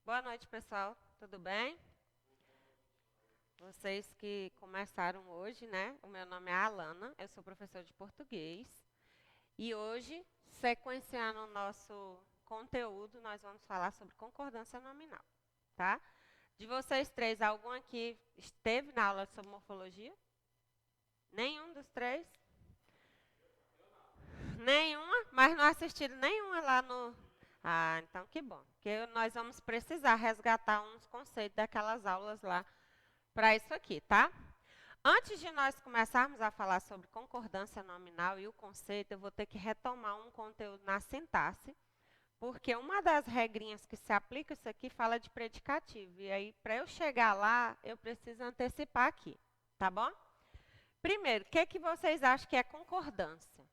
Boa noite, pessoal. Tudo bem? Vocês que começaram hoje, né? O meu nome é Alana, eu sou professora de português. E hoje, sequenciando o nosso conteúdo, nós vamos falar sobre concordância nominal, tá? De vocês três, algum aqui esteve na aula sobre morfologia? Nenhum dos três? Nenhuma? Mas não assistiram nenhuma lá no... Ah, então que bom. Porque nós vamos precisar resgatar uns conceitos daquelas aulas lá para isso aqui, tá? Antes de nós começarmos a falar sobre concordância nominal e o conceito, eu vou ter que retomar um conteúdo na sintaxe, porque uma das regrinhas que se aplica isso aqui fala de predicativo. E aí, para eu chegar lá, eu preciso antecipar aqui, tá bom? Primeiro, o que vocês acham que é concordância?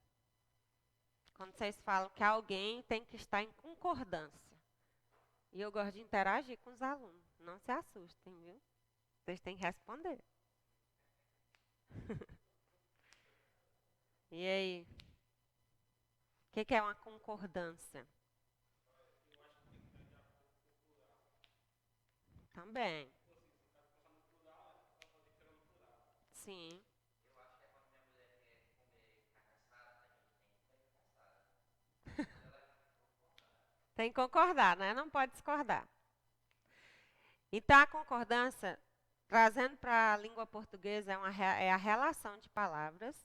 Quando vocês falam que alguém tem que estar em concordância. E eu gosto de interagir com os alunos. Não se assustem, viu? Vocês têm que responder. E aí? O que é uma concordância? Também. Sim. Tem que concordar, né? Não pode discordar. Então, a concordância, trazendo para a língua portuguesa, é a relação de palavras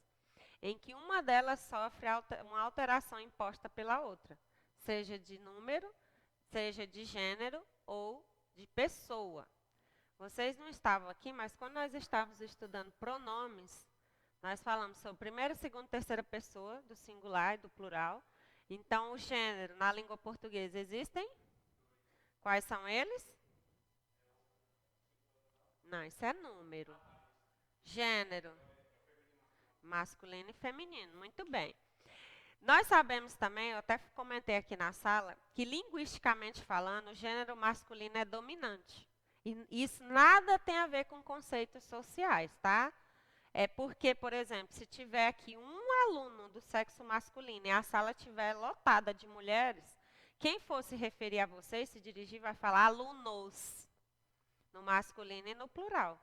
em que uma delas sofre uma alteração imposta pela outra, seja de número, seja de gênero ou de pessoa. Vocês não estavam aqui, mas quando nós estávamos estudando pronomes, nós falamos sobre primeira, segunda, terceira pessoa, do singular e do plural. Então, o gênero, na língua portuguesa, existem? Quais são eles? Não, isso é número. Gênero, masculino e feminino. Muito bem. Nós sabemos também, eu até comentei aqui na sala, que linguisticamente falando, o gênero masculino é dominante. E isso nada tem a ver com conceitos sociais, tá? É porque, por exemplo, se tiver aqui um aluno do sexo masculino e a sala estiver lotada de mulheres, quem for se referir a vocês, se dirigir, vai falar alunos, no masculino e no plural.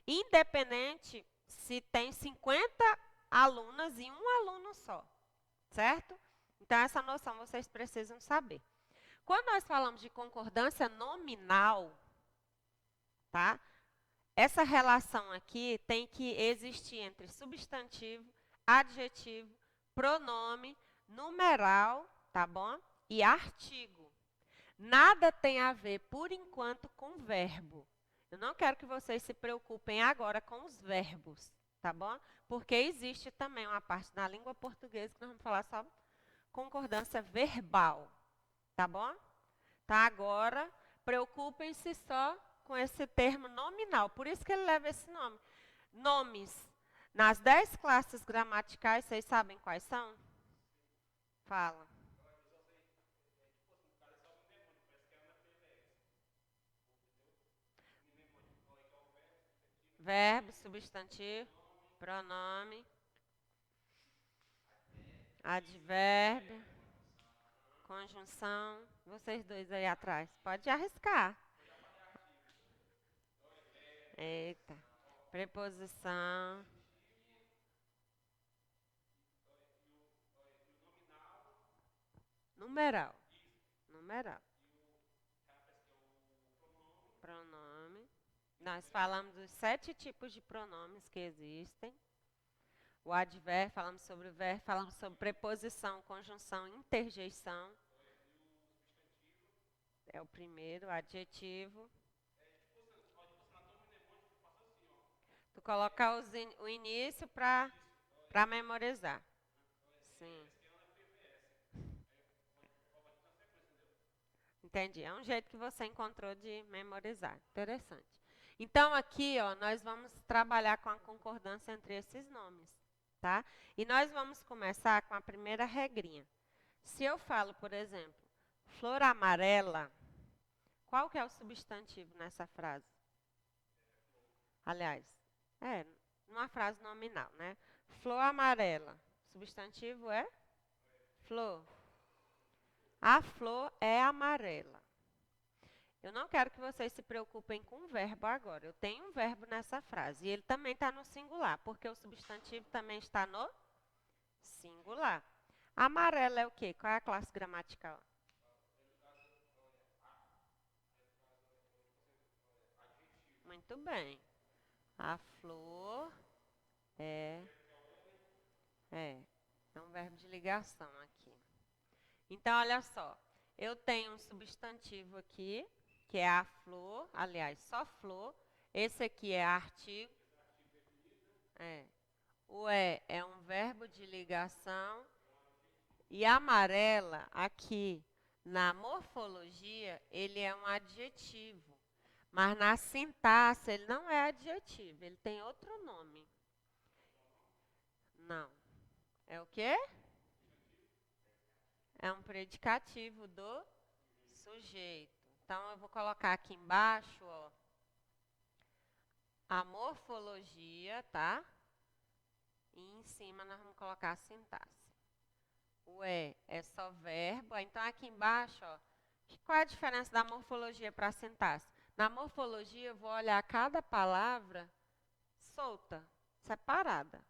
Independente se tem 50 alunas e um aluno só, certo? Então, essa noção vocês precisam saber. Quando nós falamos de concordância nominal, tá? Essa relação aqui tem que existir entre substantivo, adjetivo, pronome, numeral, tá bom? E artigo. Nada tem a ver, por enquanto, com verbo. Eu não quero que vocês se preocupem agora com os verbos, tá bom? Porque existe também uma parte na língua portuguesa que nós vamos falar sobre concordância verbal, tá bom? Tá, agora, preocupem-se só com esse termo nominal. Por isso que ele leva esse nome. Nomes. Nas 10 classes gramaticais, vocês sabem quais são? Fala. Verbo, substantivo, pronome, advérbio, conjunção. Vocês dois aí atrás. Pode arriscar. Eita. Preposição. Numeral. Numeral. Pronome. Nós falamos dos 7 tipos de pronomes que existem. O advérbio, falamos sobre o verbo, falamos sobre preposição, conjunção, interjeição. É o primeiro, adjetivo. Tu colocar o início para memorizar. Sim. Entendi. É um jeito que você encontrou de memorizar. Interessante. Então, aqui, ó, nós vamos trabalhar com a concordância entre esses nomes, tá? E nós vamos começar com a primeira regrinha. Se eu falo, por exemplo, flor amarela, qual que é o substantivo nessa frase? Aliás, numa frase nominal, né? Flor amarela. Substantivo é flor. A flor é amarela. Eu não quero que vocês se preocupem com o verbo agora. Eu tenho um verbo nessa frase. E ele também está no singular, porque o substantivo também está no singular. Amarelo é o quê? Qual é a classe gramatical? Muito bem. A flor é um verbo de ligação aqui. Então, olha só. Eu tenho um substantivo aqui, que é a flor, aliás, só flor. Esse aqui é artigo. O é um verbo de ligação. E amarela, aqui, na morfologia, ele é um adjetivo. Mas na sintaxe, ele não é adjetivo, ele tem outro nome. Não. É o quê? É um predicativo do sujeito. Então, eu vou colocar aqui embaixo, ó, a morfologia, tá? E em cima nós vamos colocar a sintaxe. O é só verbo. Então, aqui embaixo, ó, qual é a diferença da morfologia para a sintaxe? Na morfologia, eu vou olhar cada palavra solta, separada.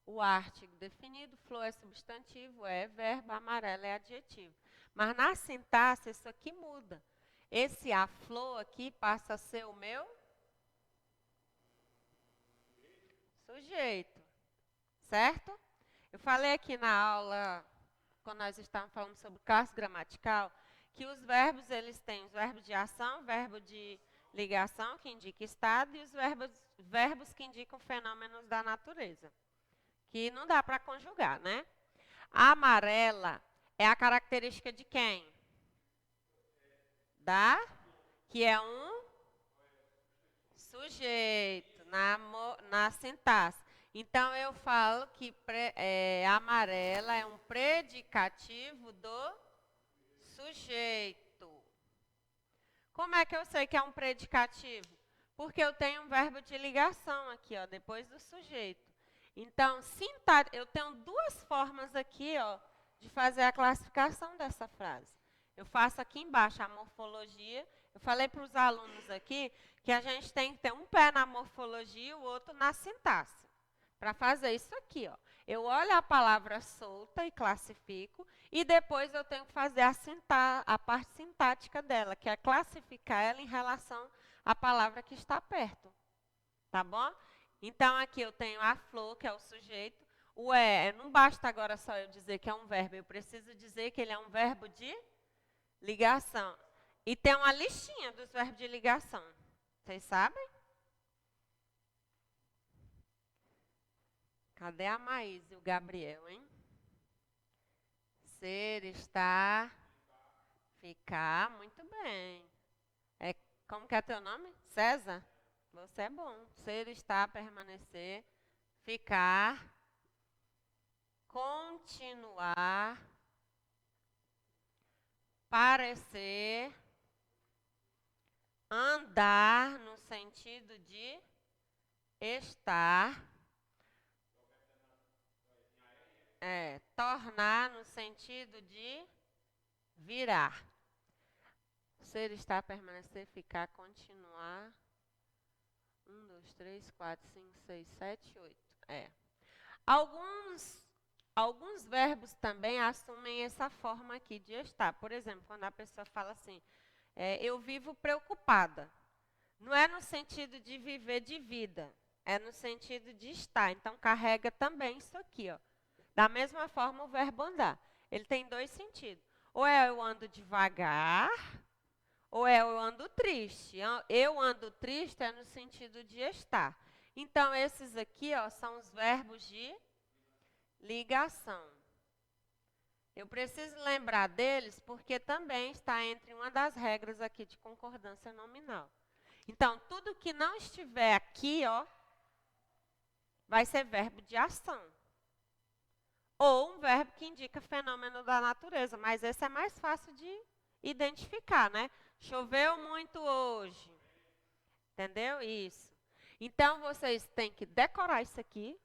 O artigo definido, flor é substantivo, é verbo, amarelo é adjetivo. Mas na sintaxe, isso aqui muda. Esse a flor aqui passa a ser o meu sujeito, certo? Eu falei aqui na aula, quando nós estávamos falando sobre classe gramatical, que os verbos, eles têm os verbos de ação, verbo de ligação, que indica estado, e os verbos que indicam fenômenos da natureza, que não dá para conjugar, né? A amarela é a característica de quem? Que é um sujeito, na sintaxe. Então, eu falo que amarela é um predicativo do sujeito. Como é que eu sei que é um predicativo? Porque eu tenho um verbo de ligação aqui, ó, depois do sujeito. Então, eu tenho duas formas aqui, ó, de fazer a classificação dessa frase. Eu faço aqui embaixo a morfologia. Eu falei para os alunos aqui que a gente tem que ter um pé na morfologia e o outro na sintaxe. Para fazer isso aqui, ó. Eu olho a palavra solta e classifico, e depois eu tenho que fazer a parte sintática dela, que é classificar ela em relação à palavra que está perto. Tá bom? Então, aqui eu tenho a flor, que é o sujeito. O não basta agora só eu dizer que é um verbo, eu preciso dizer que ele é um verbo de ligação. E tem uma listinha dos verbos de ligação. Vocês sabem? Cadê a Maís e o Gabriel, hein? Ser, estar, ficar, muito bem. Como que é teu nome? César? Você é bom. Ser, estar, permanecer, ficar, continuar, parecer, andar no sentido de estar, tornar no sentido de virar. Ser, estar, permanecer, ficar, continuar. 1, 2, 3, 4, 5, 6, 7, 8. Alguns verbos também assumem essa forma aqui de estar. Por exemplo, quando a pessoa fala assim, eu vivo preocupada. Não é no sentido de viver de vida, é no sentido de estar. Então, carrega também isso aqui, ó. Da mesma forma, o verbo andar. Ele tem dois sentidos. Ou eu ando devagar, ou eu ando triste. Eu ando triste é no sentido de estar. Então, esses aqui, ó, são os verbos de ligação. Eu preciso lembrar deles porque também está entre uma das regras aqui de concordância nominal. Então, tudo que não estiver aqui, ó, vai ser verbo de ação. Ou um verbo que indica fenômeno da natureza, mas esse é mais fácil de identificar, né? Choveu muito hoje. Entendeu? Isso. Então, vocês têm que decorar isso aqui,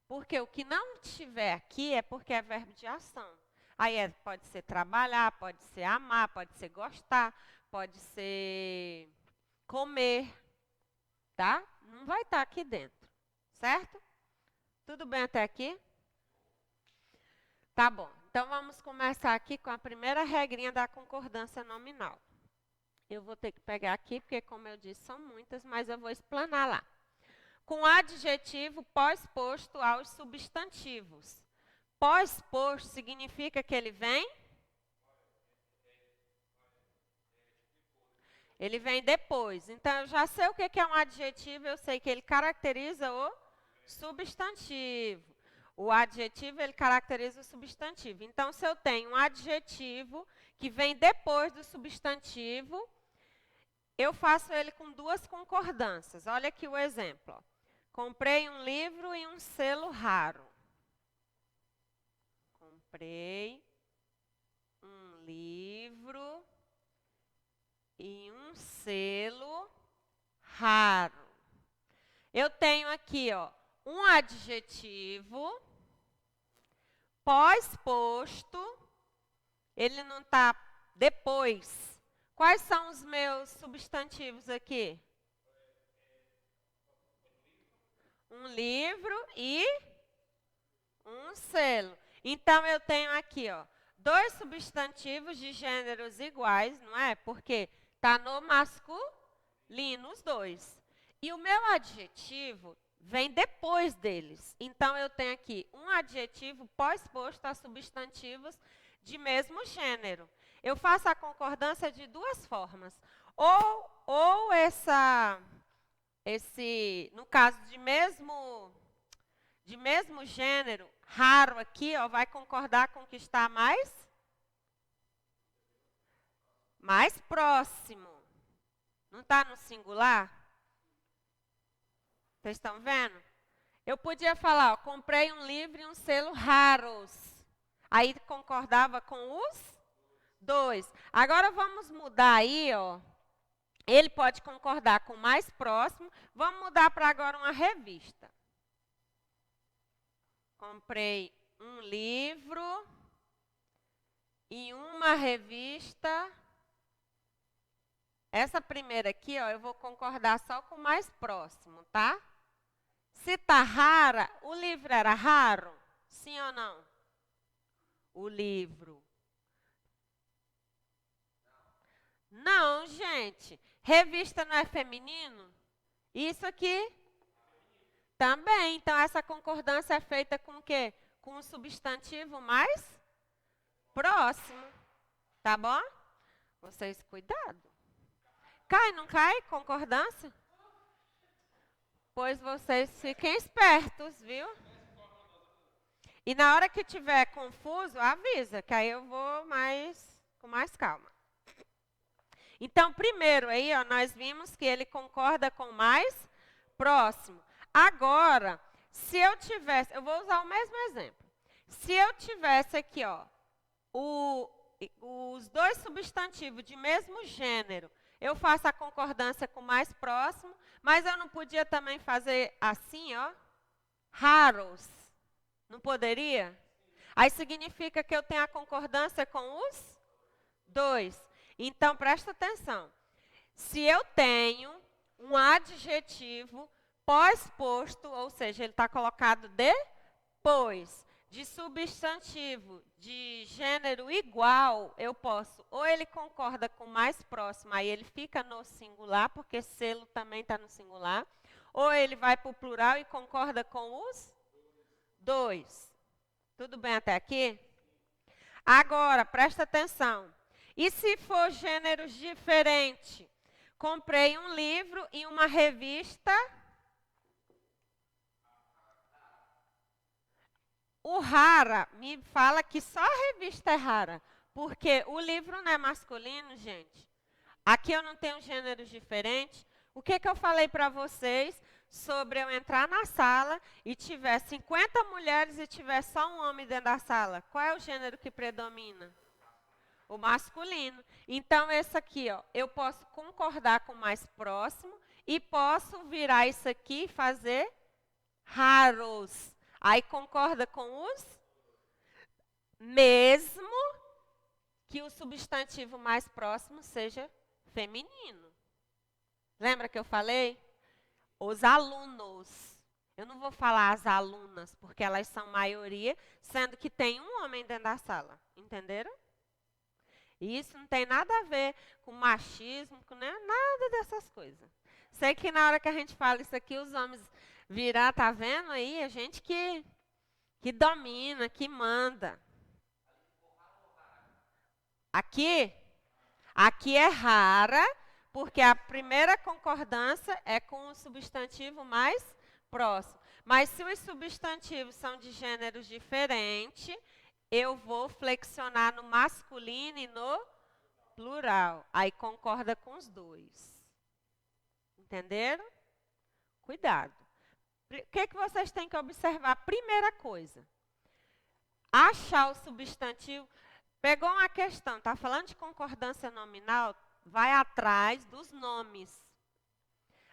porque o que não estiver aqui é porque é verbo de ação. Aí pode ser trabalhar, pode ser amar, pode ser gostar, pode ser comer, tá? Não vai estar aqui dentro, certo? Tudo bem até aqui? Tá bom. Então vamos começar aqui com a primeira regrinha da concordância nominal. Eu vou ter que pegar aqui, porque como eu disse, são muitas, mas eu vou explanar lá. Com adjetivo pós-posto aos substantivos. Pós-posto significa que ele vem? Ele vem depois. Então, eu já sei o que é um adjetivo, eu sei que ele caracteriza o substantivo. O adjetivo, ele caracteriza o substantivo. Então, se eu tenho um adjetivo que vem depois do substantivo, eu faço ele com duas concordâncias. Olha aqui o exemplo. Ó. Comprei um livro e um selo raro. Comprei um livro e um selo raro. Eu tenho aqui, ó, um adjetivo pós-posto, ele não está depois. Quais são os meus substantivos aqui? Um livro e um selo. Então, eu tenho aqui, ó, dois substantivos de gêneros iguais, não é? Porque está no masculino, os dois. E o meu adjetivo vem depois deles. Então, eu tenho aqui um adjetivo pós-posto a substantivos de mesmo gênero. Eu faço a concordância de duas formas. Ou no caso de mesmo gênero, raro aqui, ó, vai concordar com o que está mais próximo. Não está no singular? Vocês estão vendo? Eu podia falar, ó, comprei um livro e um selo raros. Aí concordava com os dois. Agora vamos mudar aí, ó. Ele pode concordar com o mais próximo. Vamos mudar para agora uma revista. Comprei um livro e uma revista. Essa primeira aqui, ó, eu vou concordar só com o mais próximo, tá? Se está rara, o livro era raro? Sim ou não? O livro. Não, gente. Revista não é feminino? Isso aqui também. Então, essa concordância é feita com o quê? Com o substantivo mais próximo. Tá bom? Vocês, cuidado. Cai, não cai? Concordância? Pois vocês fiquem espertos, viu? E na hora que tiver confuso, avisa, que aí eu vou com mais calma. Então, primeiro aí, ó, nós vimos que ele concorda com o mais próximo. Agora, se eu tivesse, eu vou usar o mesmo exemplo. Se eu tivesse aqui, ó, os dois substantivos de mesmo gênero, eu faço a concordância com o mais próximo, mas eu não podia também fazer assim, ó, raros. Não poderia? Aí significa que eu tenho a concordância com os dois. Então, presta atenção. Se eu tenho um adjetivo pós-posto, ou seja, ele está colocado depois de substantivo de gênero igual, eu posso, ou ele concorda com o mais próximo, aí ele fica no singular, porque selo também está no singular, ou ele vai para o plural e concorda com os dois. Tudo bem até aqui? Agora, presta atenção. E se for gêneros diferentes? Comprei um livro e uma revista. O rara me fala que só a revista é rara, porque o livro não é masculino, gente. Aqui eu não tenho gêneros diferentes. O que eu falei para vocês sobre eu entrar na sala e tiver 50 mulheres e tiver só um homem dentro da sala? Qual é o gênero que predomina? O masculino. Então, esse aqui, ó, eu posso concordar com o mais próximo e posso virar isso aqui e fazer raros. Aí concorda com os? mesmo que o substantivo mais próximo seja feminino. Lembra que eu falei? Os alunos. Eu não vou falar as alunas, porque elas são maioria, sendo que tem um homem dentro da sala. Entenderam? E isso não tem nada a ver com machismo, com nada dessas coisas. Sei que na hora que a gente fala isso aqui, os homens virá, tá vendo aí? A gente que domina, que manda. Aqui é rara, porque a primeira concordância é com o substantivo mais próximo. Mas se os substantivos são de gêneros diferentes, eu vou flexionar no masculino e no plural. Aí concorda com os dois. Entenderam? Cuidado. O que vocês têm que observar? Primeira coisa, achar o substantivo. Pegou uma questão, está falando de concordância nominal, vai atrás dos nomes.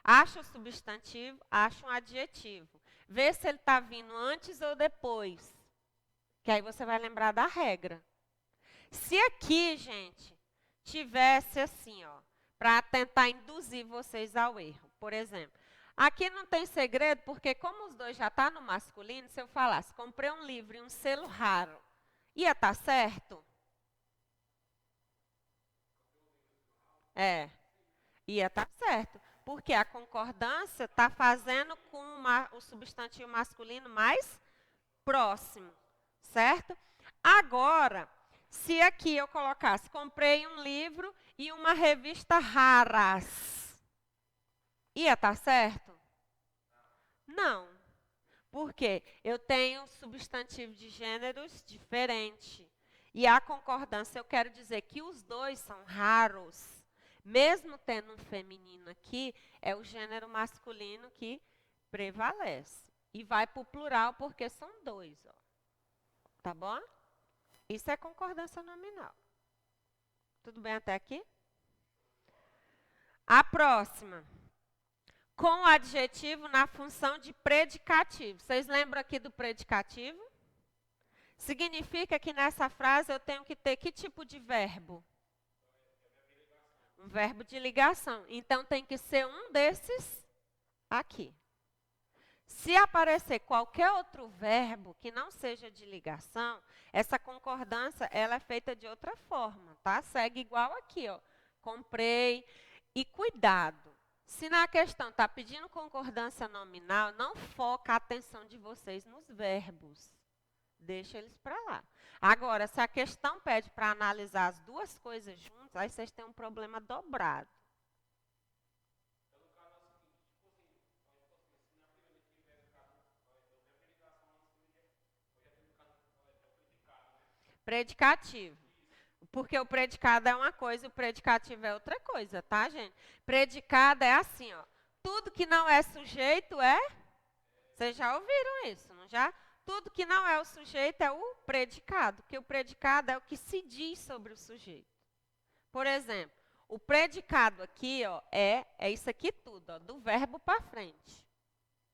Acha o substantivo, acha um adjetivo. Vê se ele está vindo antes ou depois. Que aí você vai lembrar da regra. Se aqui, gente, tivesse assim, ó, para tentar induzir vocês ao erro. Por exemplo, aqui não tem segredo, porque como os dois já estão no masculino, se eu falasse, comprei um livro e um selo raro, ia estar certo? Ia estar certo. Porque a concordância está fazendo com o substantivo masculino mais próximo, certo? Agora, se aqui eu colocasse, comprei um livro e uma revista raras, ia estar certo? Não. Por quê? Eu tenho substantivo de gêneros diferentes. E a concordância, eu quero dizer que os dois são raros. Mesmo tendo um feminino aqui, é o gênero masculino que prevalece. E vai para o plural porque são dois. Ó. Tá bom? Isso é concordância nominal. Tudo bem até aqui? A próxima. Com o adjetivo na função de predicativo. Vocês lembram aqui do predicativo? Significa que nessa frase eu tenho que ter que tipo de verbo? Um verbo de ligação. Então tem que ser um desses aqui. Se aparecer qualquer outro verbo que não seja de ligação, essa concordância ela é feita de outra forma, tá? Segue igual aqui, ó. Comprei. E cuidado, se na questão está pedindo concordância nominal, não foca a atenção de vocês nos verbos. Deixa eles para lá. Agora, se a questão pede para analisar as duas coisas juntas, aí vocês têm um problema dobrado. Predicativo. Porque o predicado é uma coisa e o predicativo é outra coisa, tá, gente? Predicado é assim, ó. Tudo que não é sujeito é... Vocês já ouviram isso, não já? Tudo que não é o sujeito é o predicado, porque o predicado é o que se diz sobre o sujeito. Por exemplo, o predicado aqui, ó, é isso aqui tudo, ó, do verbo para frente.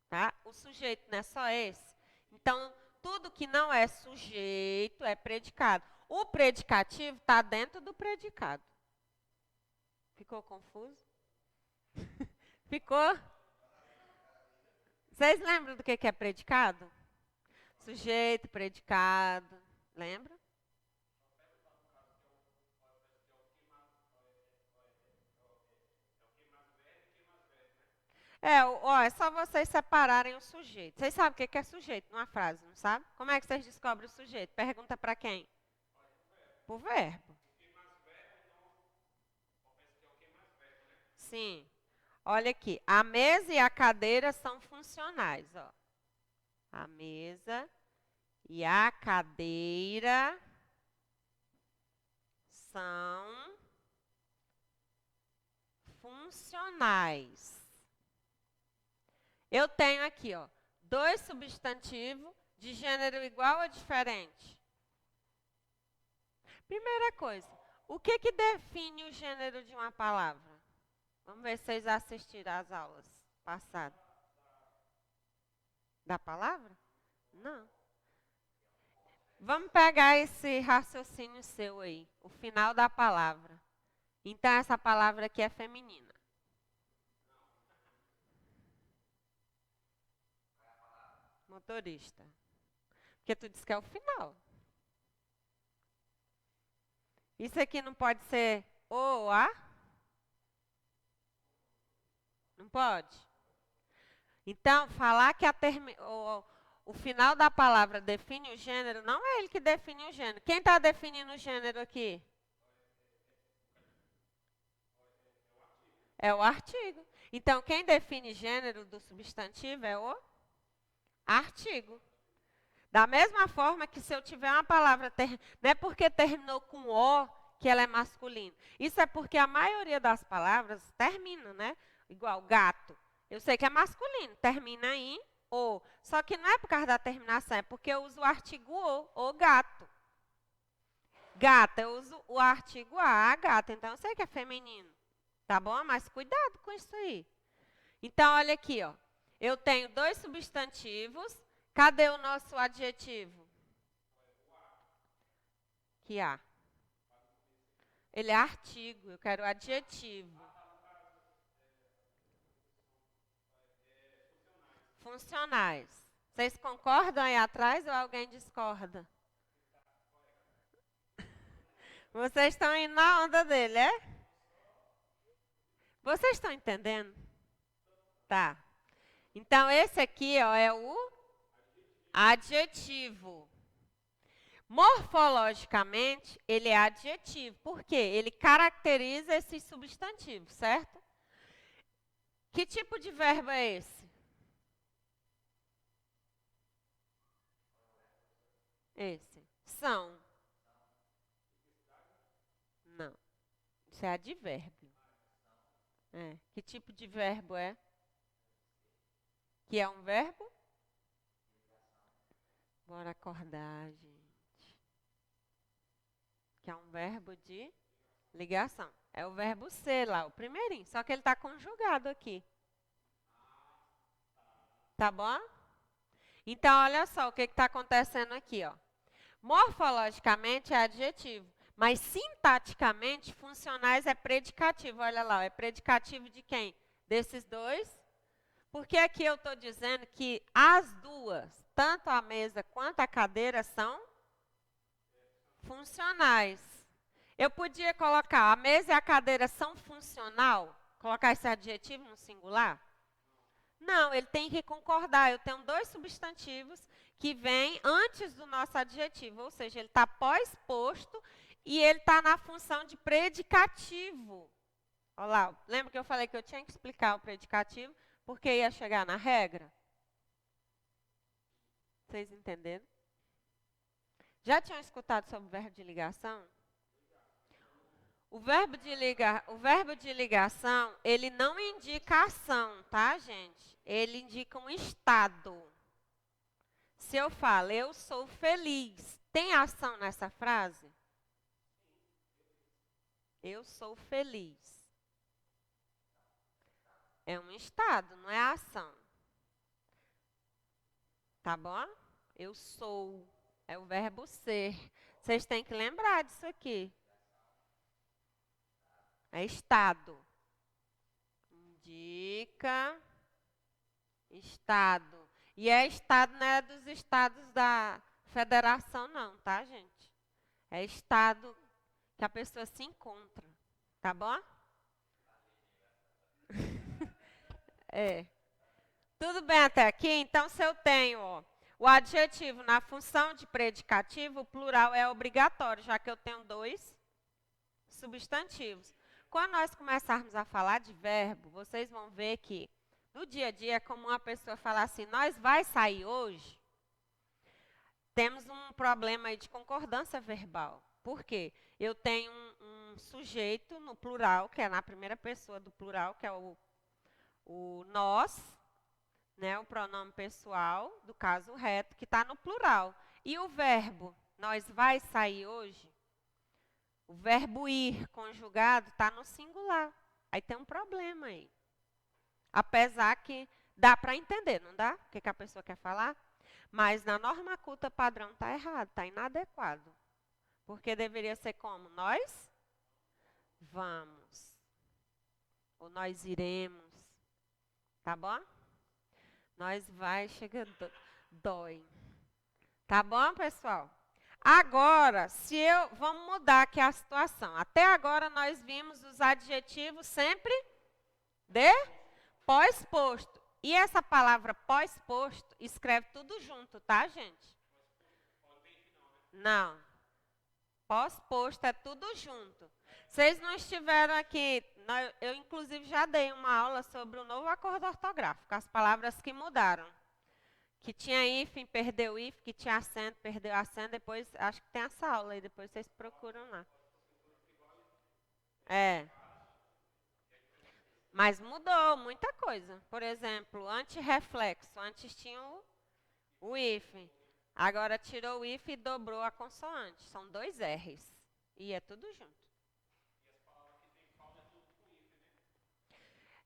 Tá? O sujeito não é só esse. Então, tudo que não é sujeito é predicado. O predicativo está dentro do predicado. Ficou confuso? Ficou? Vocês lembram do que é predicado? Sujeito, predicado. Lembra? É só vocês separarem o sujeito. Vocês sabem o que é sujeito numa frase, não sabe? Como é que vocês descobrem o sujeito? Pergunta para quem? Pro verbo. Sim. Olha aqui, a mesa e a cadeira são funcionais, ó. A mesa e a cadeira são funcionais. Eu tenho aqui, ó, dois substantivos de gênero igual ou diferente. Primeira coisa, o que define o gênero de uma palavra? Vamos ver se vocês assistiram às aulas passadas. Da palavra? Não. Vamos pegar esse raciocínio seu aí, o final da palavra. Então, essa palavra aqui é feminina. Motorista. Porque tu disse que é o final. Isso aqui não pode ser o ou a? Não pode? Então, falar que o final da palavra define o gênero, não é ele que define o gênero. Quem está definindo o gênero aqui? É o artigo. Então, quem define gênero do substantivo é o artigo. Da mesma forma que se eu tiver uma palavra, não é porque terminou com o que ela é masculina. Isso é porque a maioria das palavras termina, né? Igual gato. Eu sei que é masculino, termina em o. Só que não é por causa da terminação, é porque eu uso o artigo o gato. Gata, eu uso o artigo a gata. Então, eu sei que é feminino. Tá bom? Mas cuidado com isso aí. Então, olha aqui, ó. Eu tenho dois substantivos. Cadê o nosso adjetivo? Que há. Ele é artigo, eu quero adjetivo. Funcionais. Vocês concordam aí atrás ou alguém discorda? Vocês estão indo na onda dele, é? Vocês estão entendendo? Tá. Então, esse aqui ó, é o adjetivo. Morfologicamente, ele é adjetivo. Por quê? Ele caracteriza esses substantivos, certo? Que tipo de verbo é esse? Esse. São. Não. Isso é advérbio. É. Que tipo de verbo é? Que é um verbo? Bora acordar, gente. Que é um verbo de ligação. É o verbo ser lá, o primeirinho. Só que ele está conjugado aqui. Tá bom? Então, olha só o que está acontecendo aqui, ó. Morfologicamente é adjetivo, mas sintaticamente funcionais é predicativo. Olha lá, é predicativo de quem? Desses dois. Porque aqui eu estou dizendo que as duas, tanto a mesa quanto a cadeira, são funcionais. Eu podia colocar a mesa e a cadeira são funcional? Colocar esse adjetivo no singular? Não, ele tem que concordar. Eu tenho dois substantivos que vêm antes do nosso adjetivo, ou seja, ele está pós-posto e ele está na função de predicativo. Olha lá, lembra que eu falei que eu tinha que explicar o predicativo, porque ia chegar na regra? Vocês entenderam? Já tinham escutado sobre o verbo de ligação? O verbo de ligação, ele não indica ação, tá, gente? Ele indica um estado. Se eu falo, eu sou feliz, tem ação nessa frase? Eu sou feliz. É um estado, não é ação. Tá bom? Eu sou. É o verbo ser. Vocês têm que lembrar disso aqui. É estado. Indica estado. E é estado, não é dos estados da federação, não, tá, gente? É estado que a pessoa se encontra. Tá bom? É. Tudo bem até aqui? Então, se eu tenho ó, o adjetivo na função de predicativo, o plural é obrigatório, já que eu tenho dois substantivos. Quando nós começarmos a falar de verbo, vocês vão ver que no dia a dia é como uma pessoa falar assim, nós vai sair hoje? Temos um problema aí de concordância verbal. Por quê? Eu tenho um sujeito no plural, que é na primeira pessoa do plural, que é o nós, né, o pronome pessoal, do caso reto, que está no plural. E o verbo, nós vai sair hoje? O verbo ir conjugado está no singular. Aí tem um problema aí. Apesar que dá para entender, não dá? O que a pessoa quer falar? Mas na norma culta padrão está errado, está inadequado. Porque deveria ser como? Nós vamos. Ou nós iremos. Tá bom? Nós vai, chega, dói. Tá bom, pessoal? Agora, vamos mudar aqui a situação. Até agora nós vimos os adjetivos sempre de pós-posto. E essa palavra pós-posto escreve tudo junto, tá, gente? Não. Pós-posto é tudo junto. Vocês não estiveram aqui, eu inclusive já dei uma aula sobre o novo acordo ortográfico, as palavras que mudaram. Que tinha hífen, perdeu o hífen, que tinha acento, perdeu acento, depois, acho que tem essa aula aí, depois vocês procuram lá. É. Mas mudou muita coisa. Por exemplo, antirreflexo, antes tinha o hífen. Agora tirou o hífen e dobrou a consoante. São 2 R's. E é tudo junto.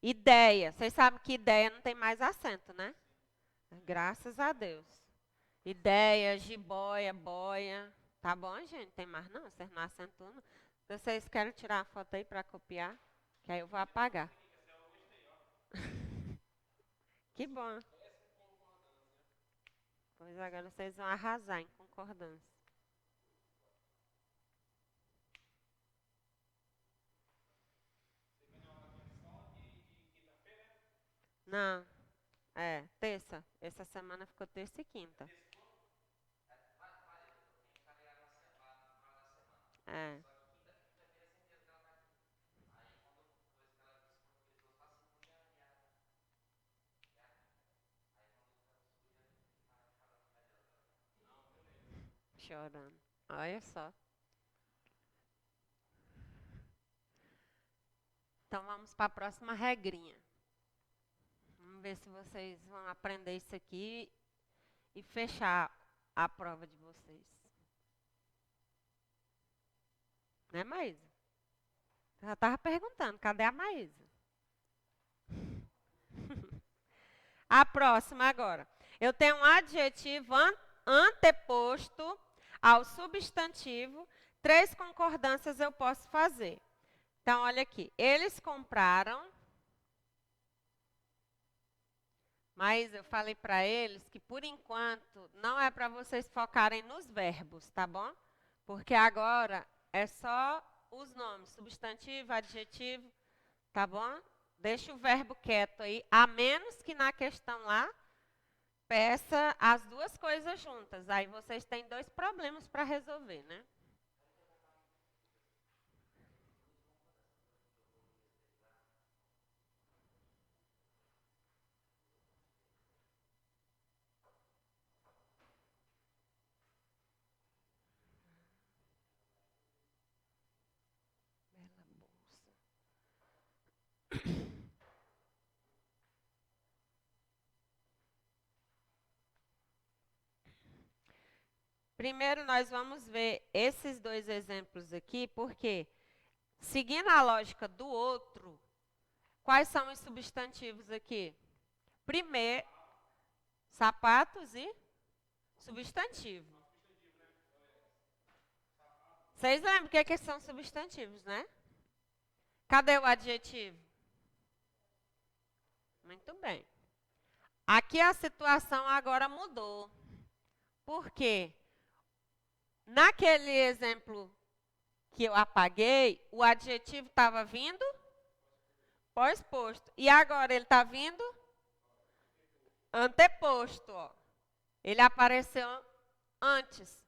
Ideia. Vocês sabem que ideia não tem mais acento, né? Graças a Deus. Ideia, jiboia, boia. Tá bom, gente? Tem mais não? Vocês não acentuam. Vocês querem tirar a foto aí para copiar? Que aí eu vou apagar. Que bom. Pois agora vocês vão arrasar em concordância. Não. É, terça. Essa semana ficou terça e quinta. É. Chorando. Olha só. Então vamos para a próxima regrinha. Vamos ver se vocês vão aprender isso aqui e fechar a prova de vocês. Né, Maísa? Eu já estava perguntando, cadê a Maísa? A próxima agora. Eu tenho um adjetivo anteposto ao substantivo. 3 concordâncias eu posso fazer. Então, olha aqui. Eles compraram, mas eu falei para eles que, por enquanto, não é para vocês focarem nos verbos, tá bom? Porque agora é só os nomes, substantivo, adjetivo, tá bom? Deixa o verbo quieto aí, a menos que na questão lá, peça as 2 coisas juntas. Aí vocês têm 2 problemas para resolver, né? Primeiro, nós vamos ver esses 2 exemplos aqui, porque, seguindo a lógica do outro, quais são os substantivos aqui? Primeiro, sapatos e substantivo. Vocês lembram o que são substantivos, né? Cadê o adjetivo? Muito bem. Aqui a situação agora mudou. Por quê? Naquele exemplo que eu apaguei, o adjetivo estava vindo pós-posto. E agora ele está vindo anteposto. Ó. Ele apareceu antes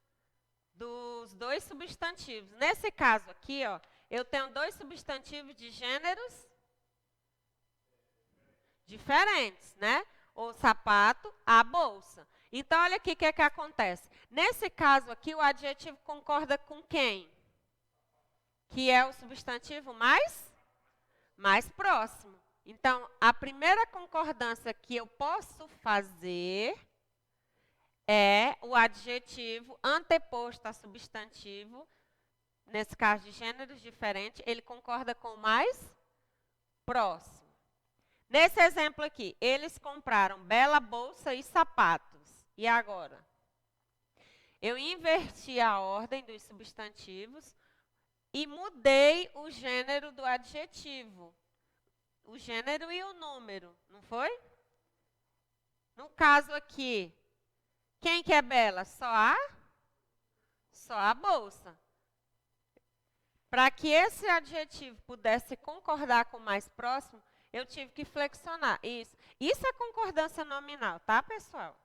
dos 2 substantivos. Nesse caso aqui, ó, eu tenho 2 substantivos de gêneros diferentes, né? O sapato, a bolsa. Então, olha aqui o que acontece. Nesse caso aqui, o adjetivo concorda com quem? Que é o substantivo mais próximo. Então, a primeira concordância que eu posso fazer é o adjetivo anteposto a substantivo, nesse caso de gêneros diferentes, ele concorda com o mais próximo. Nesse exemplo aqui, eles compraram bela bolsa e sapatos. E agora? Eu inverti a ordem dos substantivos e mudei o gênero do adjetivo. O gênero e o número, não foi? No caso aqui, quem que é Bela? Só a bolsa. Para que esse adjetivo pudesse concordar com o mais próximo, eu tive que flexionar. Isso é concordância nominal, tá, pessoal?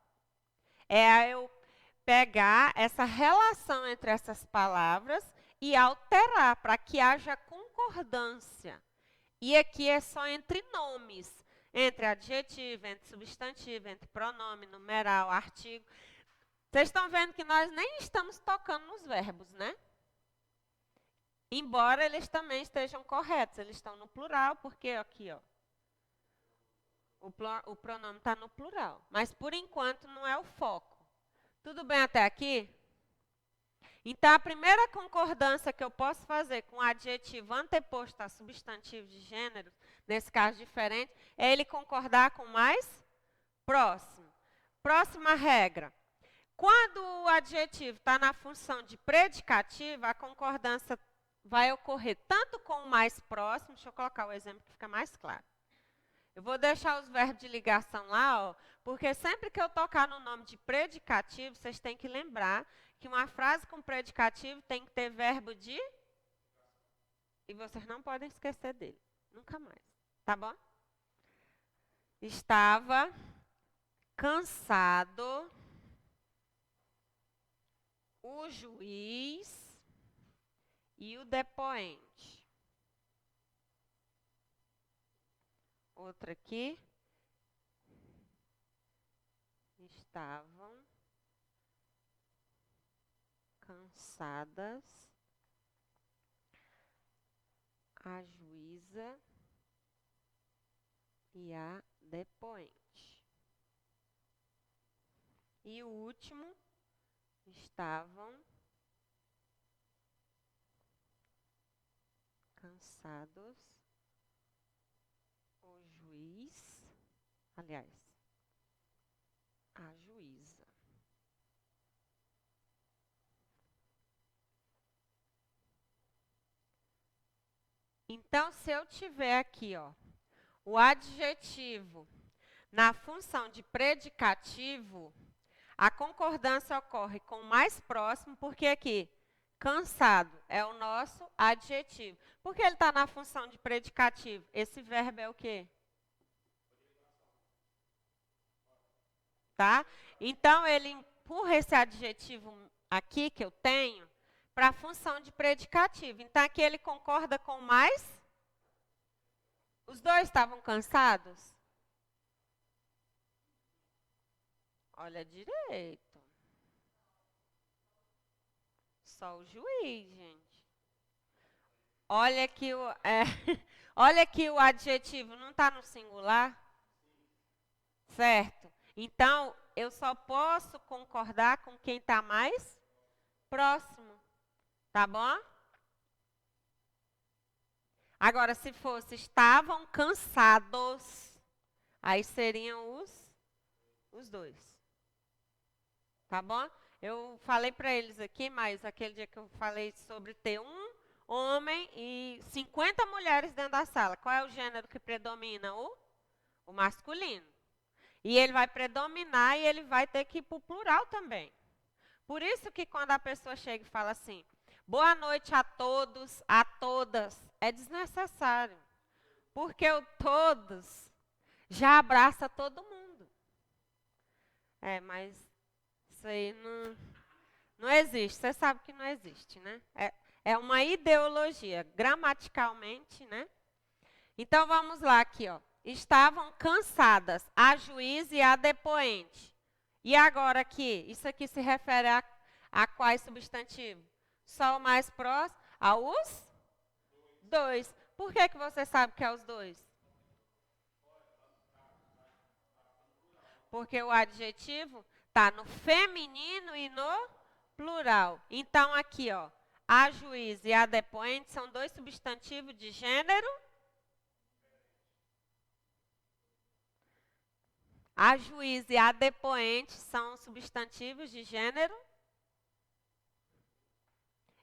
É eu pegar essa relação entre essas palavras e alterar para que haja concordância. E aqui é só entre nomes, entre adjetivo, entre substantivo, entre pronome, numeral, artigo. Vocês estão vendo que nós nem estamos tocando nos verbos, né? Embora eles também estejam corretos, eles estão no plural, porque aqui, ó, o pronome está no plural. Mas, por enquanto, não é o foco. Tudo bem até aqui? Então, a primeira concordância que eu posso fazer com o adjetivo anteposto a substantivo de gênero, nesse caso diferente, é ele concordar com o mais próximo. Próxima regra. Quando o adjetivo está na função de predicativo, a concordância vai ocorrer tanto com o mais próximo, deixa eu colocar o exemplo que fica mais claro. Eu vou deixar os verbos de ligação lá, ó, porque sempre que eu tocar no nome de predicativo, vocês têm que lembrar que uma frase com predicativo tem que ter verbo de... E vocês não podem esquecer dele. Nunca mais. Tá bom? Estava cansado o juiz e o depoente. Outra aqui. Estavam cansadas a juíza e a depoente. E o último, estavam cansados o juiz, aliás, a juíza. Então, se eu tiver aqui, ó, o adjetivo na função de predicativo, a concordância ocorre com o mais próximo, porque aqui, cansado é o nosso adjetivo. Por que ele está na função de predicativo? Esse verbo é o quê? Tá? Então, ele empurra esse adjetivo aqui que eu tenho para a função de predicativo. Então, aqui ele concorda com mais. Os dois estavam cansados? Olha direito. Só o juiz, gente. Olha que olha que o adjetivo não está no singular. Certo? Então, eu só posso concordar com quem está mais próximo. Tá bom? Agora, se fosse estavam cansados, aí seriam os dois. Tá bom? Eu falei para eles aqui, mas aquele dia que eu falei sobre ter um homem e 50 mulheres dentro da sala. Qual é o gênero que predomina? O masculino. E ele vai predominar e ele vai ter que ir para o plural também. Por isso que quando a pessoa chega e fala assim, boa noite a todos, a todas, é desnecessário. Porque o todos já abraça todo mundo. Mas isso aí não existe. Você sabe que não existe, né? É uma ideologia, gramaticalmente, né? Então, vamos lá aqui, ó. Estavam cansadas a juiz e a depoente. E agora aqui, isso aqui se refere a quais substantivos? Só o mais próximo, aos dois. Por que você sabe que é os dois? Porque o adjetivo está no feminino e no plural. Então, aqui, ó, a juiz e a depoente são dois substantivos de gênero. A juíza e a depoente são substantivos de gênero?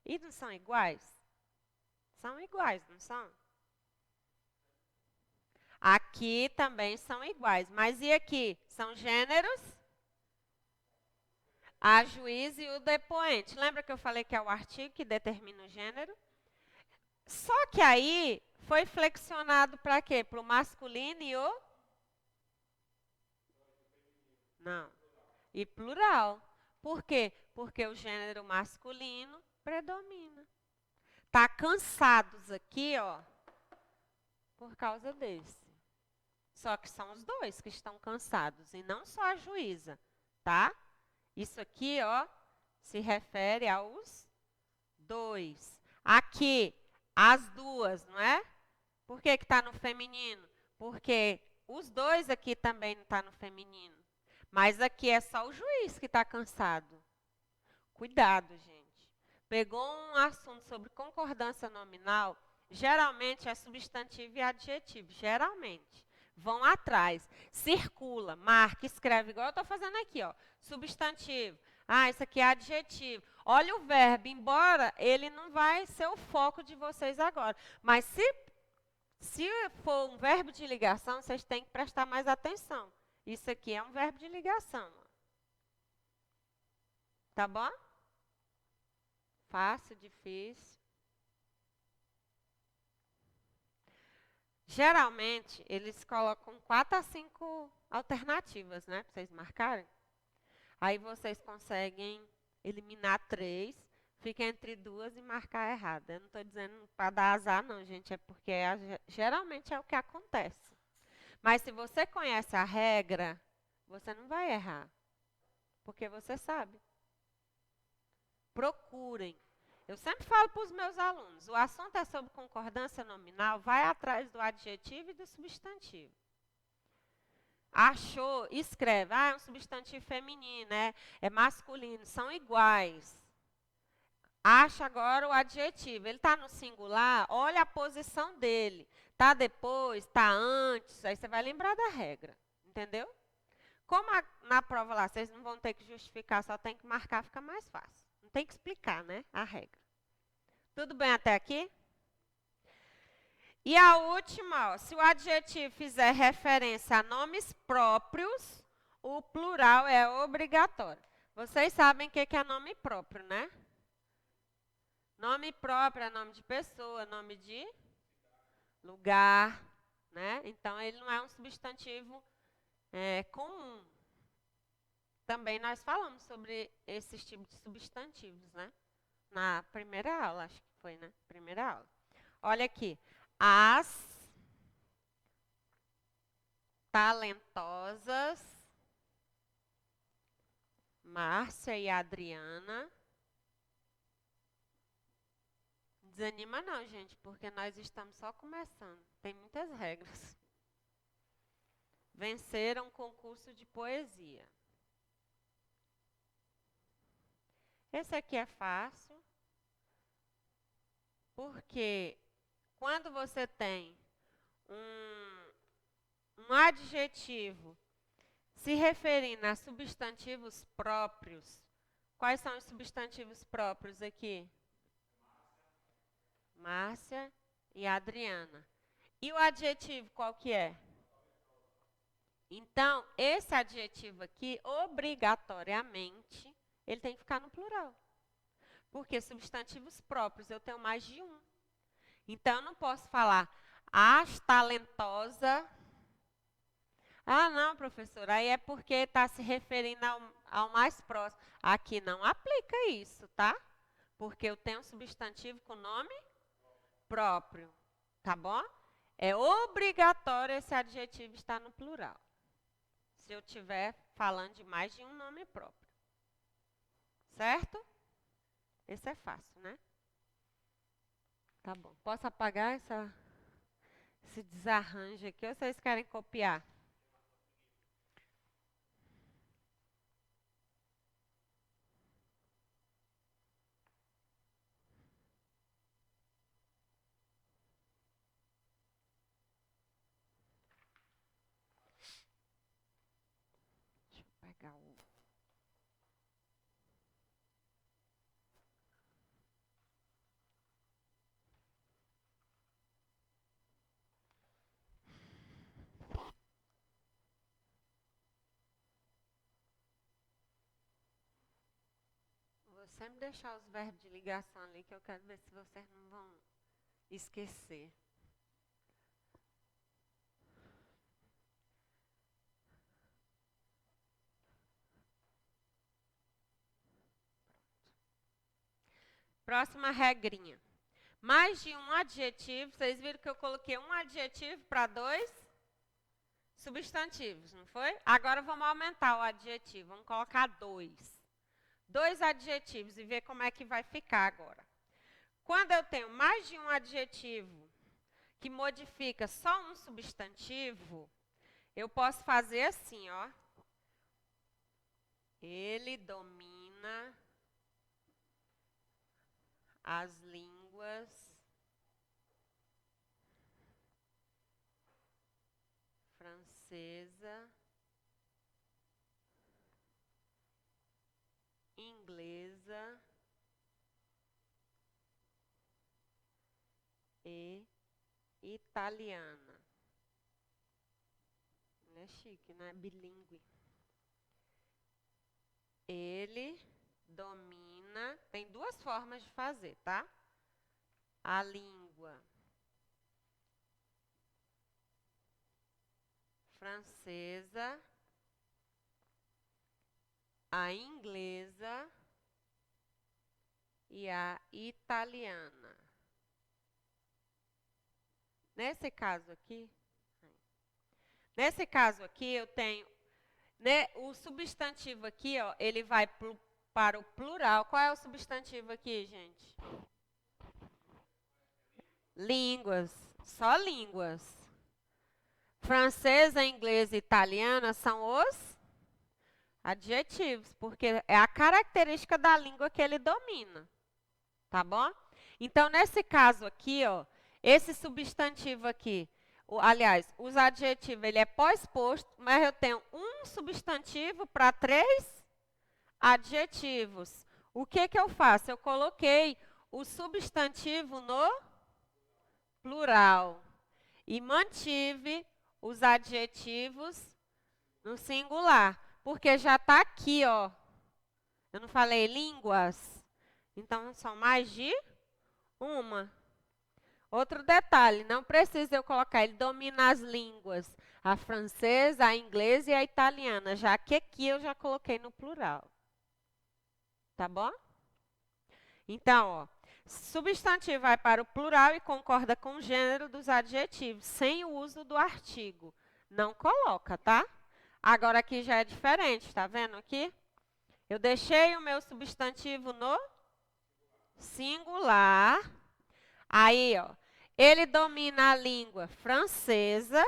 E não são iguais? São iguais, não são? Aqui também são iguais. Mas e aqui? São gêneros? A juíza e o depoente. Lembra que eu falei que é o artigo que determina o gênero? Só que aí foi flexionado para quê? Para o masculino e o? Não. E plural. Por quê? Porque o gênero masculino predomina. Tá cansados aqui, ó, por causa desse. Só que são os dois que estão cansados e não só a juíza, tá? Isso aqui, ó, se refere aos dois. Aqui, as duas, não é? Por que que tá no feminino? Porque os dois aqui também não tá no feminino. Mas aqui é só o juiz que está cansado. Cuidado, gente. Pegou um assunto sobre concordância nominal, geralmente é substantivo e adjetivo, geralmente. Vão atrás, circula, marca, escreve, igual eu estou fazendo aqui, ó. Substantivo. Ah, isso aqui é adjetivo. Olha o verbo, embora ele não vai ser o foco de vocês agora. Mas se for um verbo de ligação, vocês têm que prestar mais atenção. Isso aqui é um verbo de ligação. Tá bom? Fácil, difícil. Geralmente, eles colocam 4 a 5 alternativas, né? Para vocês marcarem. Aí vocês conseguem eliminar 3, fica entre 2 e marcar errada. Eu não estou dizendo para dar azar, não, gente. É porque geralmente é o que acontece. Mas se você conhece a regra, você não vai errar. Porque você sabe. Procurem. Eu sempre falo para os meus alunos, o assunto é sobre concordância nominal, vai atrás do adjetivo e do substantivo. Achou, escreve, é um substantivo feminino, é masculino, são iguais. Acha agora o adjetivo, ele está no singular, olha a posição dele. Está depois, está antes, aí você vai lembrar da regra, entendeu? Como na prova lá, vocês não vão ter que justificar, só tem que marcar, fica mais fácil. Não tem que explicar, né, a regra. Tudo bem até aqui? E a última, ó, se o adjetivo fizer referência a nomes próprios, o plural é obrigatório. Vocês sabem o que é nome próprio, né? Nome próprio é nome de pessoa, nome de lugar, né? Então, ele não é um substantivo comum. Também nós falamos sobre esses tipos de substantivos, né? Na primeira aula, acho que foi, né? Primeira aula. Olha aqui. As talentosas Márcia e Adriana. Não desanima não, gente, porque nós estamos só começando. Tem muitas regras. Venceram o concurso de poesia. Esse aqui é fácil, porque quando você tem um adjetivo se referindo a substantivos próprios, quais são os substantivos próprios aqui? Márcia e Adriana. E o adjetivo qual que é? Então, esse adjetivo aqui, obrigatoriamente, ele tem que ficar no plural. Porque substantivos próprios, eu tenho mais de um. Então, eu não posso falar as talentosa. Ah, não, professora, aí é porque está se referindo ao mais próximo. Aqui não aplica isso, tá? Porque eu tenho um substantivo com nome próprio, tá bom? É obrigatório esse adjetivo estar no plural. Se eu estiver falando de mais de um nome próprio. Certo? Esse é fácil, né? Tá bom. Posso apagar esse desarranjo aqui ou vocês querem copiar? pegar o... Vou sempre deixar os verbos de ligação ali, que eu quero ver se vocês não vão esquecer. Próxima regrinha. Mais de um adjetivo. Vocês viram que eu coloquei um adjetivo para 2 substantivos, não foi? Agora vamos aumentar o adjetivo. Vamos colocar 2. 2 adjetivos e ver como é que vai ficar agora. Quando eu tenho mais de um adjetivo que modifica só um substantivo, eu posso fazer assim, ó. Ele domina as línguas francesa, inglesa e italiana. Não é chique, né? Bilíngue. Ele domina, tem 2 formas de fazer, tá? A língua francesa, a inglesa e a italiana. Nesse caso aqui eu tenho, né, o substantivo aqui, ó, ele vai para o plural. Qual é o substantivo aqui, gente? Línguas, só línguas. Francesa, inglesa e italiana são os adjetivos, porque é a característica da língua que ele domina. Tá bom? Então, nesse caso aqui, ó, esse substantivo aqui, aliás, os adjetivos, ele é pós-posto, mas eu tenho um substantivo para 3 adjetivos. O que eu faço? Eu coloquei o substantivo no plural e mantive os adjetivos no singular, porque já está aqui, ó. Eu não falei línguas? Então, são mais de uma. Outro detalhe, não precisa eu colocar, ele domina as línguas, a francesa, a inglesa e a italiana, já que aqui eu já coloquei no plural. Tá bom? Então, ó, substantivo vai para o plural e concorda com o gênero dos adjetivos, sem o uso do artigo. Não coloca, tá? Agora aqui já é diferente, tá vendo aqui? Eu deixei o meu substantivo no singular. Aí, ó, ele domina a língua francesa.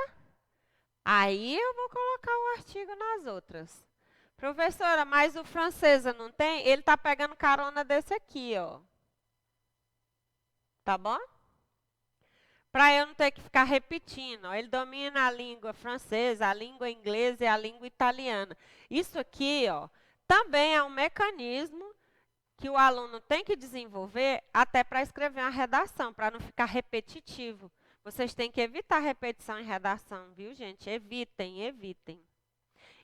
Aí eu vou colocar o artigo nas outras. Professora, mas o francesa não tem? Ele está pegando carona desse aqui, ó. Tá bom? Para eu não ter que ficar repetindo. Ó, ele domina a língua francesa, a língua inglesa e a língua italiana. Isso aqui, ó, também é um mecanismo que o aluno tem que desenvolver até para escrever uma redação, para não ficar repetitivo. Vocês têm que evitar repetição em redação, viu, gente? Evitem, evitem.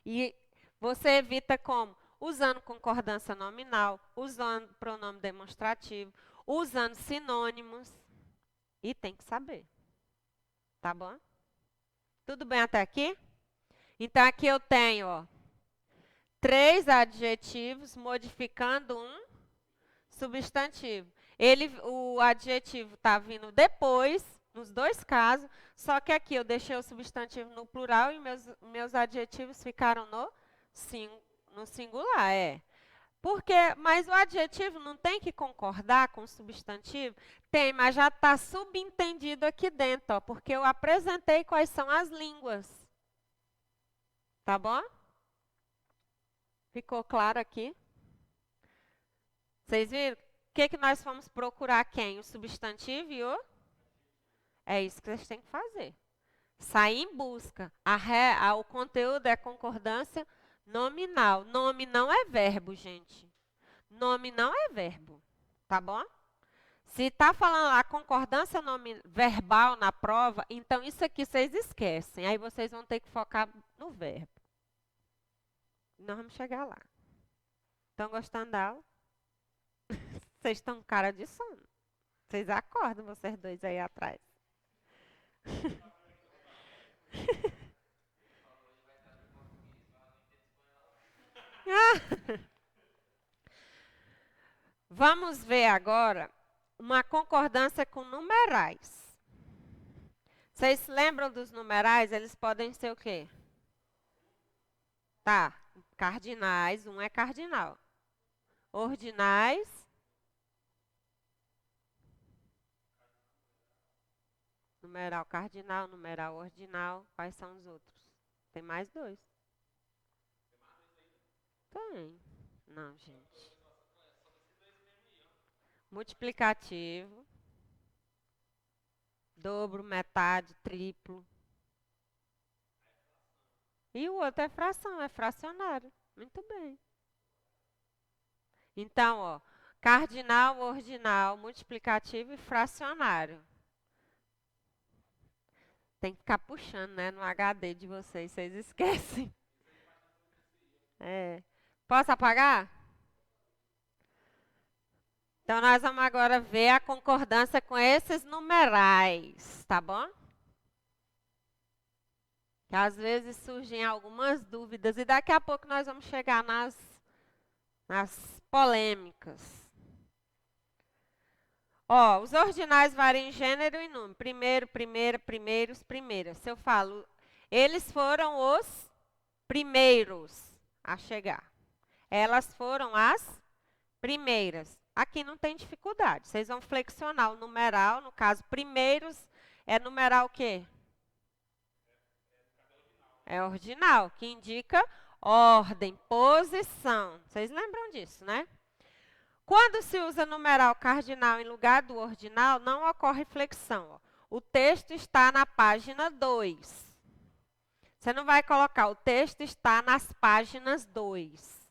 E você evita como? Usando concordância nominal, usando pronome demonstrativo, usando sinônimos. E tem que saber. Tá bom? Tudo bem até aqui? Então, aqui eu tenho, ó, 3 adjetivos modificando um substantivo. O adjetivo está vindo depois, nos 2 casos, só que aqui eu deixei o substantivo no plural e meus adjetivos ficaram no singular, mas o adjetivo não tem que concordar com o substantivo? Tem, mas já está subentendido aqui dentro, ó, porque eu apresentei quais são as línguas. Tá bom? Ficou claro aqui? Vocês viram? O que nós vamos procurar quem? O substantivo e o... É isso que vocês têm que fazer. Sair em busca. O conteúdo é concordância Nominal. Nome não é verbo, gente. Nome não é verbo. Tá bom? Se está falando lá concordância verbal na prova, então isso aqui vocês esquecem. Aí vocês vão ter que focar no verbo. Nós vamos chegar lá. Estão gostando da aula? Vocês estão com cara de sono. Vocês acordam, vocês dois aí atrás. Vamos ver agora uma concordância com numerais. Vocês se lembram dos numerais? Eles podem ser o quê? Tá, cardinais, um é cardinal. Ordinais. Numeral cardinal, numeral ordinal. Quais são os outros? Tem mais dois. Tem. Não, gente. Multiplicativo. Dobro, metade, triplo. E o outro é fração, é fracionário. Muito bem. Então, ó, cardinal, ordinal, multiplicativo e fracionário. Tem que ficar puxando, né, no HD de vocês esquecem. É. Posso apagar? Então, nós vamos agora ver a concordância com esses numerais, tá bom? Que às vezes surgem algumas dúvidas e daqui a pouco nós vamos chegar nas polêmicas. Ó, os ordinais variam em gênero e número. Primeiro, primeira, primeiros, primeiras. Se eu falo, eles foram os primeiros a chegar. Elas foram as primeiras. Aqui não tem dificuldade. Vocês vão flexionar o numeral. No caso, primeiros é numeral o quê? É ordinal, que indica ordem, posição. Vocês lembram disso, né? Quando se usa numeral cardinal em lugar do ordinal, não ocorre flexão. Ó. O texto está na página 2. Você não vai colocar, o texto está nas páginas 2.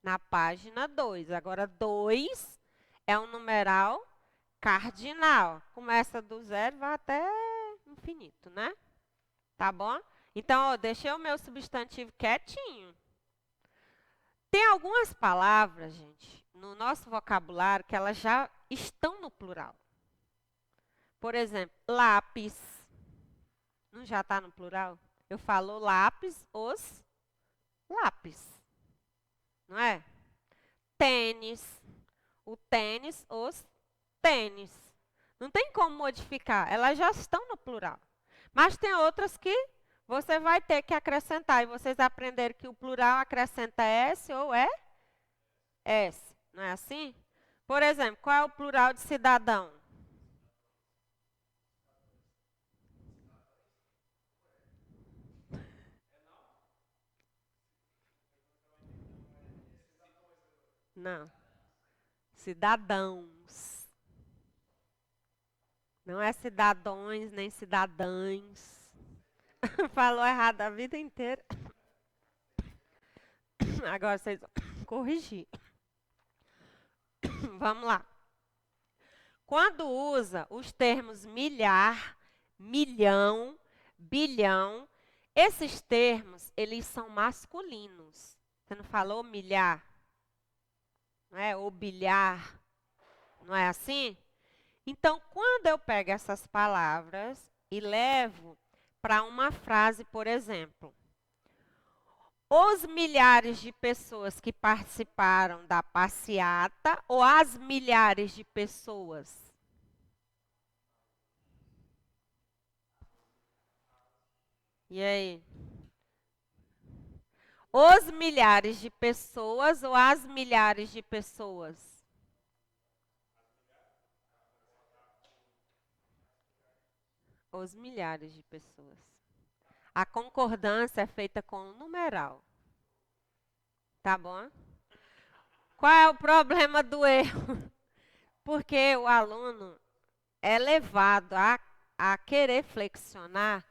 Na página 2. Agora, 2 é um numeral cardinal. Começa do zero e vai até infinito, né? Tá bom? Então, ó, deixei o meu substantivo quietinho. Tem algumas palavras, gente, no nosso vocabulário que elas já estão no plural. Por exemplo, lápis. Não já está no plural? Eu falo lápis, os lápis. Não é? Tênis. O tênis, os tênis. Não tem como modificar. Elas já estão no plural. Mas tem outras que você vai ter que acrescentar. E vocês aprenderam que o plural acrescenta S ou é S. Não é assim? Por exemplo, qual é o plural de cidadão? Não. Cidadãos. Não é cidadões nem cidadãs. Falou errado a vida inteira. Agora vocês vão corrigir. Vamos lá. Quando usa os termos milhar, milhão, bilhão, esses termos, eles são masculinos. Você não falou milhar? Não é? Ou bilhar. Não é assim? Então, quando eu pego essas palavras e levo para uma frase, por exemplo, os milhares de pessoas que participaram da passeata ou as milhares de pessoas? E aí? Os milhares de pessoas ou as milhares de pessoas? Os milhares de pessoas. A concordância é feita com o numeral. Tá bom? Qual é o problema do erro? Porque o aluno é levado a querer flexionar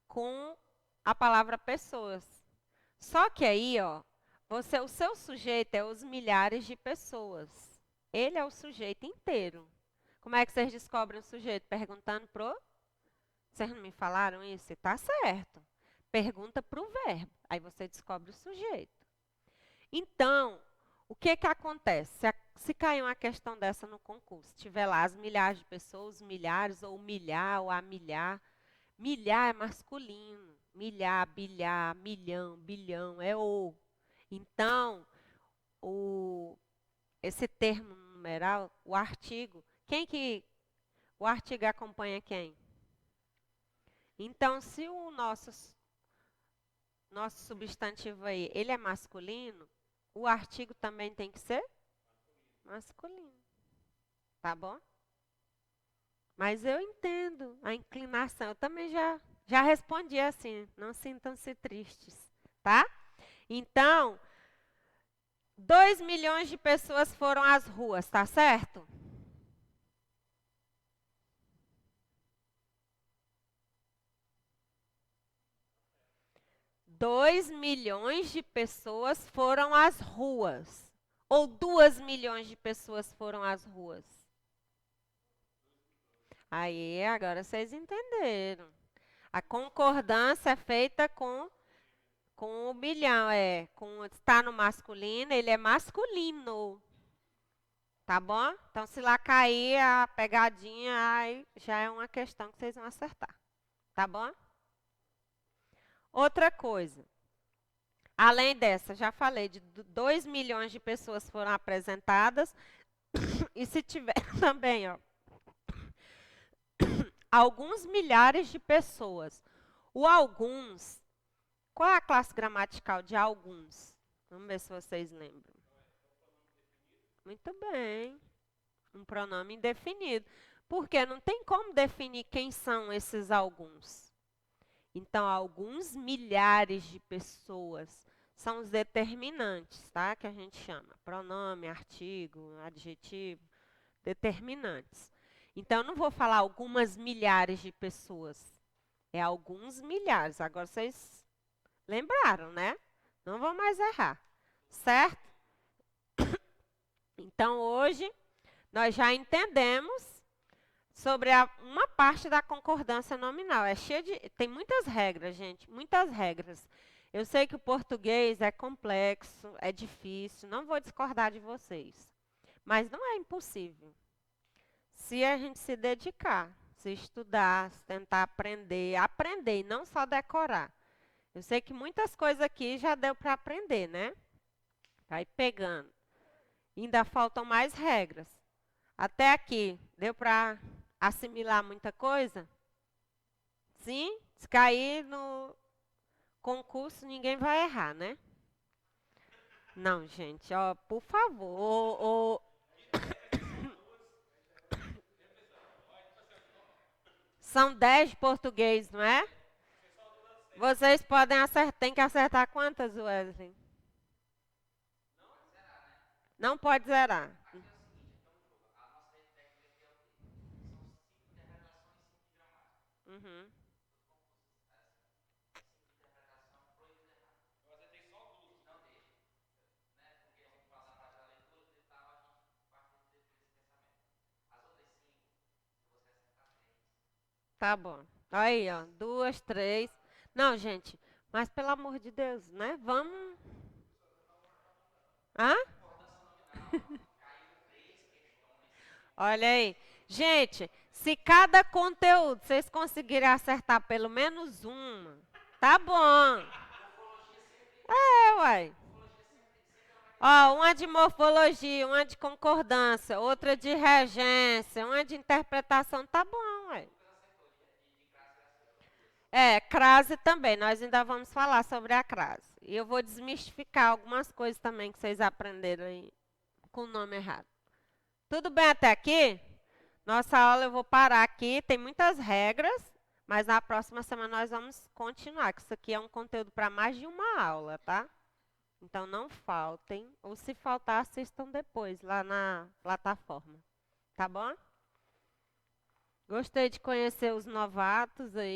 com a palavra pessoas. Só que aí, ó, o seu sujeito é os milhares de pessoas. Ele é o sujeito inteiro. Como é que vocês descobrem o sujeito? Perguntando pro... Vocês não me falaram isso? Tá certo. Pergunta pro verbo. Aí você descobre o sujeito. Então, o que que acontece? Se cair uma questão dessa no concurso, tiver lá as milhares de pessoas, os milhares, ou milhar, ou a milhar. Milhar é masculino. Milhar, bilhar, milhão, bilhão, é o. Então, esse termo numeral, o artigo, o artigo acompanha quem? Então, se o nosso substantivo aí, ele é masculino, o artigo também tem que ser masculino. Tá bom? Mas eu entendo a inclinação. Eu também já respondi assim. Não sintam-se tristes, tá? Então, 2 milhões de pessoas foram às ruas, tá certo? Dois milhões de pessoas foram às ruas. Ou 2 milhões de pessoas foram às ruas. Aí, agora vocês entenderam. A concordância é feita com o bilhão, está no masculino, ele é masculino. Tá bom? Então, se lá cair a pegadinha, aí já é uma questão que vocês vão acertar. Tá bom? Outra coisa. Além dessa, já falei, de 2 milhões de pessoas foram apresentadas. E se tiver também, ó, alguns milhares de pessoas. O alguns, qual é a classe gramatical de alguns? Vamos ver se vocês lembram. Muito bem. Um pronome indefinido. Porque não tem como definir quem são esses alguns. Então, alguns milhares de pessoas são os determinantes, tá? Que a gente chama. Pronome, artigo, adjetivo, determinantes. Então, eu não vou falar algumas milhares de pessoas. É alguns milhares. Agora, vocês lembraram, né? Não vão mais errar. Certo? Então, hoje, nós já entendemos sobre uma parte da concordância nominal. Tem muitas regras, gente, muitas regras. Eu sei que o português é complexo, é difícil, não vou discordar de vocês. Mas não é impossível. Se a gente se dedicar, se estudar, se tentar aprender e não só decorar. Eu sei que muitas coisas aqui já deu para aprender, né? Vai pegando. Ainda faltam mais regras. Até aqui, deu para assimilar muita coisa? Sim? Se cair no concurso, ninguém vai errar, né? Não, gente, ó, por favor. São 10 de português, não é? Vocês podem acertar, tem que acertar quantas, Wesley? Não pode zerar. Uhum. Tá bom. Aí, ó, 2, 3. Não, gente, mas pelo amor de Deus, né? Vamos. Hã? Olha aí. Gente, se cada conteúdo vocês conseguirem acertar pelo menos uma, tá bom. É, uai. Ó, uma de morfologia, uma de concordância, outra de regência, uma de interpretação, tá bom, uai. É, crase também, nós ainda vamos falar sobre a crase. E eu vou desmistificar algumas coisas também que vocês aprenderam aí com o nome errado. Tudo bem até aqui? Nossa aula eu vou parar aqui, tem muitas regras, mas na próxima semana nós vamos continuar, que isso aqui é um conteúdo para mais de uma aula, tá? Então não faltem, ou se faltar, assistam depois lá na plataforma, tá bom? Gostei de conhecer os novatos aí.